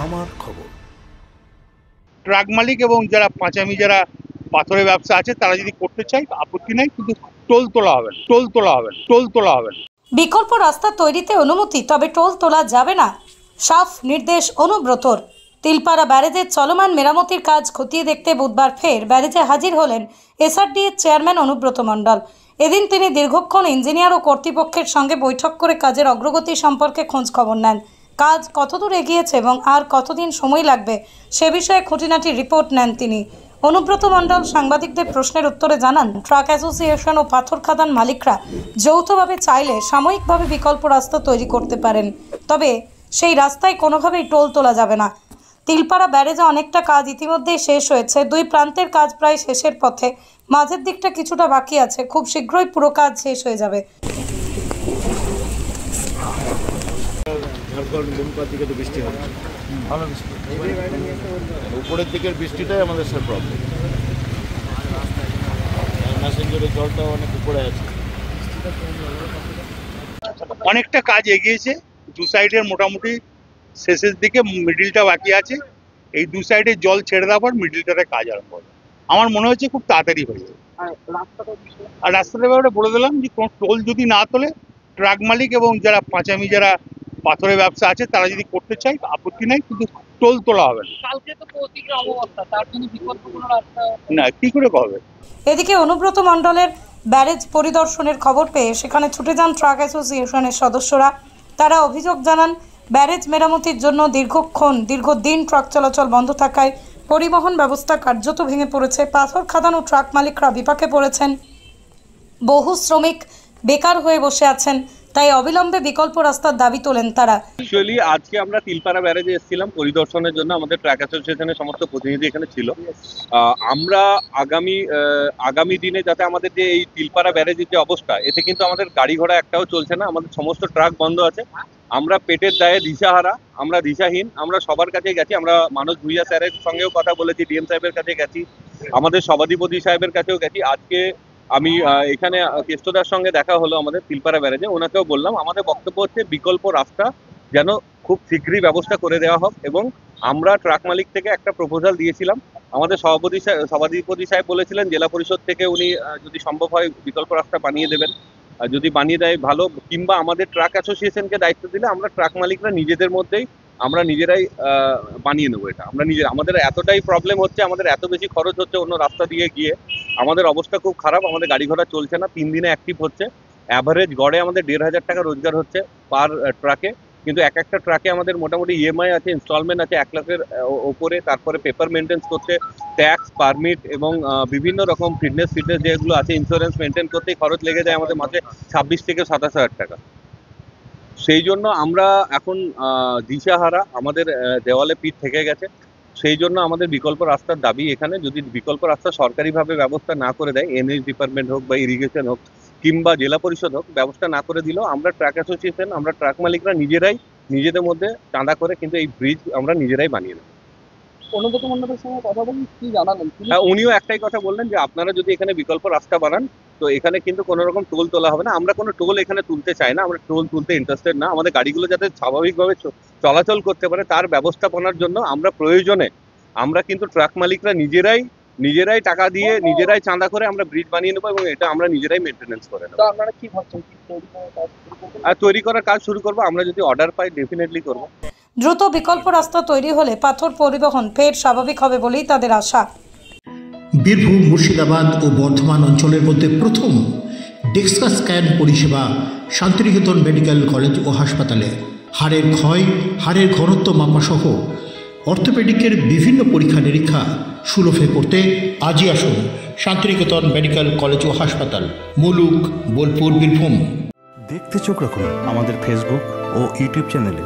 আমার খবর। ট্রাক মালিক এবং যারা পাঁচামি যারা পাথরের ব্যবসা আছে তারা যদি করতে চায় আপত্তি নাই, কিন্তু টোল তোলা হবে না, টোল তোলা হবে না, টোল তোলা হবে না। বিকল্প রাস্তা তৈরিতে অনুমতি, তবে টোল তোলা যাবে না, সাফ নির্দেশ অনুব্রতর। তিলপাড়া ব্যারেজের চলমান মেরামতির কাজ খতিয়ে দেখতে বুধবার ফের ব্যারেজে হাজির হলেন এসআরডি এর চেয়ারম্যান অনুব্রত মণ্ডল। এদিন তিনি দীর্ঘক্ষণ ইঞ্জিনিয়ার ও কর্তৃপক্ষের সঙ্গে বৈঠক করে কাজের অগ্রগতি সম্পর্কে খোঁজ খবর নেন। কাজ কতদূর এগিয়েছে এবং আর কতদিন সময় লাগবে সে বিষয়ে খুঁটিনাটি রিপোর্ট নেন তিনি। অনুব্রত মণ্ডল সাংবাদিকদের প্রশ্নের উত্তরে জানান, ট্রাক অ্যাসোসিয়েশন ও পাথর খাদান মালিকরা যৌথভাবে চাইলে সাময়িকভাবে বিকল্প রাস্তা তৈরি করতে পারেন, তবে সেই রাস্তায় কোনোভাবেই টোল তোলা যাবে না। তিলপাড়া ব্যারেজে অনেকটা কাজ ইতিমধ্যেই শেষ হয়েছে, দুই প্রান্তের কাজ প্রায় শেষের পথে, মাঝের দিকটা কিছুটা বাকি আছে, খুব শীঘ্রই পুরো কাজ শেষ হয়ে যাবে। বৃষ্টি হবে, ভালো বৃষ্টি, উপরের দিকের বৃষ্টিটাই আমাদের সব প্রবলেম। ম্যাসেঞ্জারের জলটা অনেক উপরে আছে, অনেকটা কাজ এগিয়েছে, দু সাইডের মোটামুটি শেষের দিকে, মিডিলটা বাকি আছে। এই দু সাইডে জল ছেড়ে দেওয়ার পর মিডিলটাতে কাজ আরম্ভ হবে। আমার মনে হচ্ছে খুব তাড়াতাড়ি হয়ে যাবে। আর রাস্তাটার ব্যাপারে বলে দিলাম যে কোনো টোল যদি না তোলে, ট্রাক মালিক এবং যারা পাঁচামি যারা পাথরের ব্যবসা আছে তারা যদি করতে চায় আপত্তি নাই, কিন্তু টোল তোলা হবে না। কালকে তো প্রতিটা অবস্থা, তার জন্য বিকল্প কোনো রাস্তা না, কি করে হবে? এদিকে অনুব্রত মণ্ডলের ব্যারেজ পরিদর্শনের খবর পেয়ে সেখানে ছুটে যান ট্রাক অ্যাসোসিয়েশনের সদস্যরা। তারা অভিযোগ জানান, ব্যারেজ মেরামতির জন্য দীর্ঘদিন ট্রাক চলাচল বন্ধ থাকায় পরিবহন ব্যবস্থা কার্যত ভেঙে পড়েছে। পাথর খাদান ও ট্রাক মালিকরা বিপাকে পড়েছেন, বহু শ্রমিক বেকার হয়ে বসে আছেন, তাই অবিলম্বে বিকল্প রাস্তার দাবি তোলেন তারা। অ্যাকচুয়ালি আজকে আমরা তিলপাড়া ব্যারেজে এসেছিলাম পরিদর্শনের জন্য, আমাদের ট্রাক অ্যাসোসিয়েশনের সমস্ত প্রতিনিধি এখানে ছিল। আমরা আগামী দিনে যাতে আমাদের যে এই তিলপাড়া ব্যারেজের যে অবস্থা, এতে কিন্তু আমাদের গাড়ি ঘোড়া একটাও চলছে না, আমাদের সমস্ত ট্রাক বন্ধ আছে, আমরা পেটের দায়ে দিশাহারা, আমরা দিশাহীন। আমরা সবার কাছে গেছি, আমরা মানস ভুইয়া স্যারের সঙ্গেও কথা বলেছি, ডিএম সাহেবের কাছে গেছি, আমাদের সভাধিপতি সাহেবের কাছেও গেছি। আজকে আমি এখানে কেষ্টদার সঙ্গে দেখা হলো আমাদের তিলপাড়া ব্যারেজে, ওনাকেও বললাম আমাদের বক্তব্য হচ্ছে বিকল্প রাস্তা যেন খুব শীঘ্রই ব্যবস্থা করে দেওয়া হোক। এবং আমরা ট্রাক মালিক থেকে একটা প্রপোজাল দিয়েছিলাম, আমাদের সভাধিপতি সাহেব বলেছিলেন জেলা পরিষদ থেকে উনি যদি সম্ভব হয় বিকল্প রাস্তা বানিয়ে দেবেন, যদি বানিয়ে দেয় ভালো, কিংবা আমাদের ট্রাক অ্যাসোসিয়েশনকে দায়িত্ব দিলে আমরা ট্রাক মালিকরা নিজেদের মধ্যেই আমরা নিজেরাই বানিয়ে নেবো। এটা আমরা আমাদের এতটাই প্রবলেম হচ্ছে, আমাদের এত বেশি খরচ হচ্ছে অন্য রাস্তা দিয়ে গিয়ে, আমাদের অবস্থা খুব খারাপ, আমাদের গাড়ি ঘোড়া চলছে না, 3 দিনে অ্যাক্টিভ হচ্ছে, অ্যাভারেজ গড়ে আমাদের 1,500 টাকা রোজগার হচ্ছে পার ট্রাকে, কিন্তু এক একটা ট্রাকে আমাদের মোটামুটি ইএমআই আছে, ইনস্টলমেন্ট আছে 1 লাখের ওপরে, তারপরে পেপার মেনটেন্স করতে, ট্যাক্স, পারমিট এবং বিভিন্ন রকম ফিটনেস যেগুলো আছে, ইন্স্যুরেন্স মেনটেন করতেই খরচ লেগে যায় আমাদের মাসে 26 থেকে 27 হাজার টাকা। সেই জন্য আমরা এখন দিশাহারা, আমাদের দেওয়ালে পিঠ থেকে গেছে। সেই জন্য আমাদের বিকল্প রাস্তার দাবি এখানে, যদি বিকল্প রাস্তা সরকারিভাবে ব্যবস্থা না করে দেয়, এনএইচ ডিপার্টমেন্ট হোক বা ইরিগেশন হোক কিংবা জেলা পরিষদ হোক, ব্যবস্থা না করে দিলেও আমরা ট্রাক অ্যাসোসিয়েশন, আমরা ট্রাক মালিকরা নিজেরাই নিজেদের মধ্যে চাঁদা করে কিন্তু এই ব্রিজ আমরা নিজেরাই বানিয়ে নেব। অনুব্রত মণ্ডলের সঙ্গে কথা বলি, কি জানালেন? উনিও একটাই কথা বললেন যে আপনারা যদি এখানে বিকল্প রাস্তা বানান তো এখানে কিন্তু কোনো রকম টোল তোলা হবে না। আমরা কোনো টোল এখানে তুলতে চাই না, আমরা টোল তুলতে ইন্টারেস্টেড না। আমাদের গাড়িগুলো যাতে স্বাভাবিকভাবে চলাচল করতে পারে তার ব্যবস্থাপনার জন্য আমরা প্রয়োজনে আমরা কিন্তু ট্রাক মালিকরা নিজেরাই টাকা দিয়ে নিজেরাই চাঁদা করে আমরা ব্রিজ বানিয়ে নেবো এবং এটা আমরা নিজেরাই মেনটেনেন্স করে নেবো। আপনারা কি ভাবছেন, আর তৈরি করার কাজ শুরু করবো, আমরা যদি অর্ডার পাই ডেফিনেটলি করবো। দ্রুত বিকল্প রাস্তা তৈরি হলে পাথর পরিবহন ফের স্বাভাবিক হবে বলেই তাদের আশা। বীরভূম, মুর্শিদাবাদ ও বর্ধমান অঞ্চলের মধ্যে প্রথম ডেক্সা স্ক্যান পরিষেবা শান্তিনিকেতন মেডিকেল কলেজ ও হাসপাতালে। হাড়ের ক্ষয়, হাড়ের ঘনত্ব মাপাসহ অর্থোপেডিকের বিভিন্ন পরীক্ষা নিরীক্ষা সুলভে করতে আজই আসুন শান্তিনিকেতন মেডিকেল কলেজ ও হাসপাতাল, মুলুক, বোলপুর, বীরভূম। দেখতে চোখ রাখুন আমাদের ফেসবুক ও ইউটিউব চ্যানেলে।